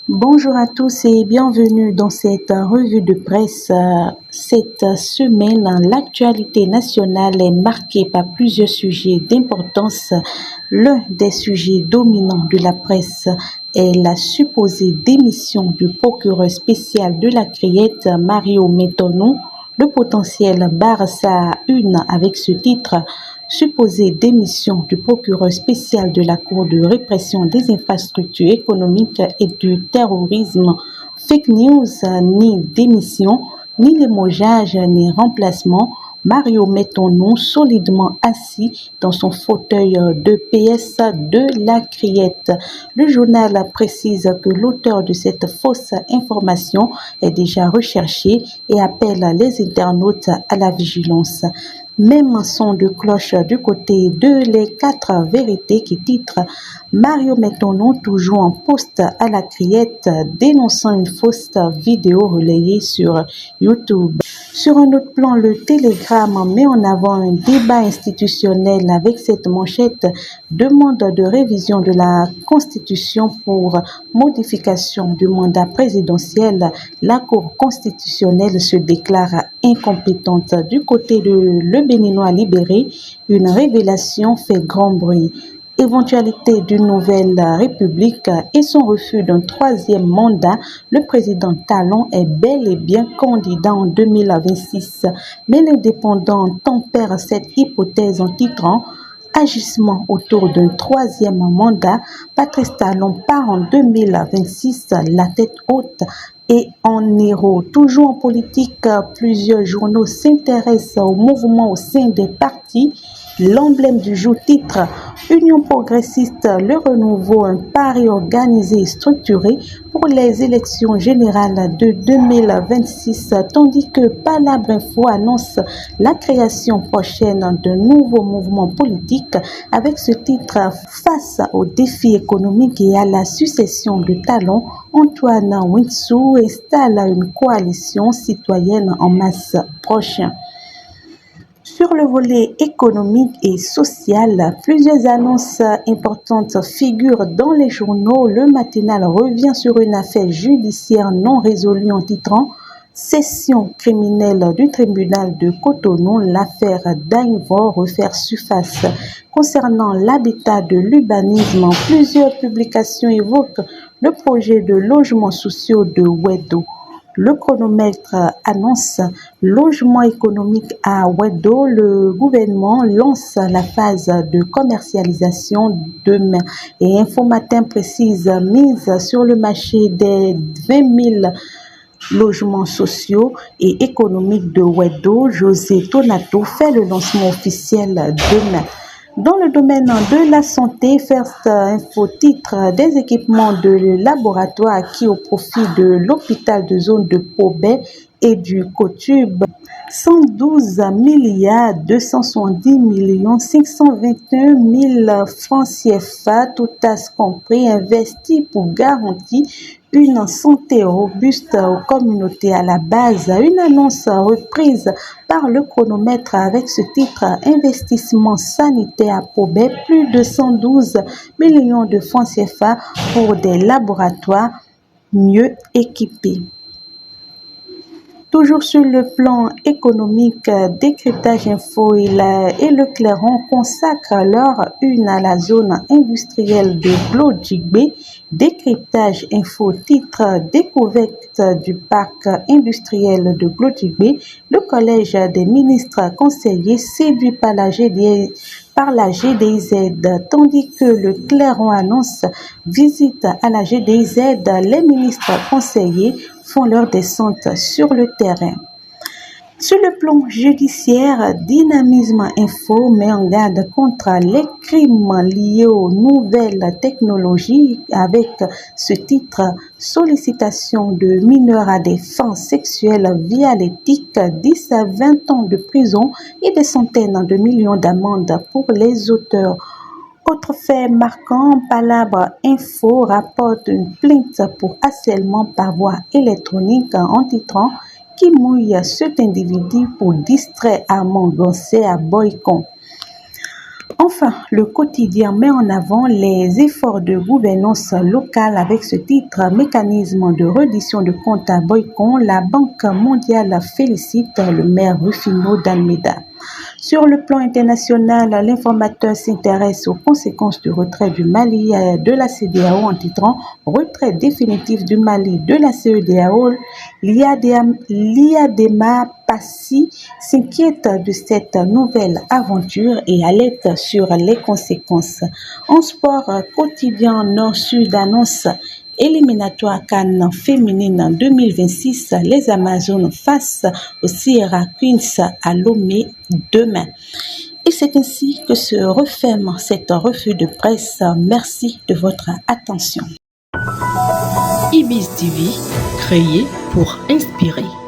Bonjour à tous et bienvenue dans cette revue de presse. Cette semaine, l'actualité nationale est marquée par plusieurs sujets d'importance. L'un des sujets dominants de la presse est la supposée démission du procureur spécial de la Criette, Mario Metonou. Le potentiel barre sa une avec ce titre. Supposée démission du procureur spécial de la Cour de répression des infrastructures économiques et du terrorisme. Fake news, ni démission, ni limogeage, ni remplacement. Mario Metonou solidement assis dans son fauteuil de PS de la Criette. Le journal précise que l'auteur de cette fausse information est déjà recherché et appelle les internautes à la vigilance. Même son de cloche du côté de Les 4 vérités qui titre Mario Metonou toujours en poste à la Criette dénonçant une fausse vidéo relayée sur YouTube. Sur un autre plan, le Télégramme met en avant un débat institutionnel avec cette manchette demande de révision de la Constitution pour modification du mandat présidentiel. La Cour constitutionnelle se déclare incompétente. Du côté de Le Béninois libéré, une révélation fait grand bruit. Éventualité d'une nouvelle république et son refus d'un troisième mandat, le président Talon est bel et bien candidat en 2026. Mais l'indépendant tempère cette hypothèse en titrant Agissement autour d'un troisième mandat, Patrice Talon part en 2026 la tête haute et en héros. Toujours en politique, plusieurs journaux s'intéressent au mouvement au sein des partis. L'emblème du jour titre Union progressiste, le renouveau, un pari organisé et structuré pour les élections générales de 2026, tandis que Palabre Info annonce la création prochaine d'un nouveau mouvement politique avec ce titre face aux défis économiques et à la succession de talents. Antoine Winsou installe une coalition citoyenne en masse prochaine. Sur le volet économique et social, plusieurs annonces importantes figurent dans les journaux. Le matinal revient sur une affaire judiciaire non résolue en titrant Session criminelle du tribunal de Cotonou, l'affaire Dainvor refaire surface. Concernant l'habitat de l'urbanisme, plusieurs publications évoquent le projet de logements sociaux de Wedo. Le chronomètre annonce logement économique à Wedo. Le gouvernement lance la phase de commercialisation demain. Et Infomatin précise mise sur le marché des 20 000 logements sociaux et économiques de Wedo. José Tonato fait le lancement officiel demain. Dans le domaine de la santé, First Info titre des équipements de laboratoire acquis au profit de l'hôpital de zone de Pobet et du Cotube. 112 milliards 270 521 000 francs CFA, tout as compris, investis pour garantir une santé robuste aux communautés à la base. Une annonce reprise par le chronomètre avec ce titre Investissement sanitaire à Pobet, plus de 112 millions de francs CFA pour des laboratoires mieux équipés. Toujours sur le plan économique, Décryptage Info et le Clairon consacrent leur une à la zone industrielle de Glodjigbe. Décryptage Info titre Découverte du parc industriel de Glodjigbe. Le collège des ministres conseillers séduit par la GDZ, tandis que le Clairon annonce visite à la GDZ, les ministres conseillers font leur descente sur le terrain. Sur le plan judiciaire, Dynamisme Info met en garde contre les crimes liés aux nouvelles technologies avec ce titre Sollicitation de mineurs à des fins sexuelles via l'éthique, 10 à 20 ans de prison et des centaines de millions d'amendes pour les auteurs. Autre fait marquant, Palabre Info rapporte une plainte pour harcèlement par voie électronique en titrant qui mouille cet individu pour distraire Armand Gosset à Boycon. Enfin, le quotidien met en avant les efforts de gouvernance locale avec ce titre Mécanisme de reddition de comptes à Boycon. La Banque mondiale félicite le maire Rufino d'Almeida. Sur le plan international, l'informateur s'intéresse aux conséquences du retrait du Mali de la CEDEAO en titrant Retrait définitif du Mali de la CEDEAO. L'IADEMA Passy s'inquiète de cette nouvelle aventure et alerte sur les conséquences. En sport, quotidien Nord-Sud annonce éliminatoire CAN féminine 2026, les Amazones face aux Sierra Queens à Lomé demain. Et c'est ainsi que se referme cette revue de presse. Merci de votre attention. IBIS TV, créé pour inspirer.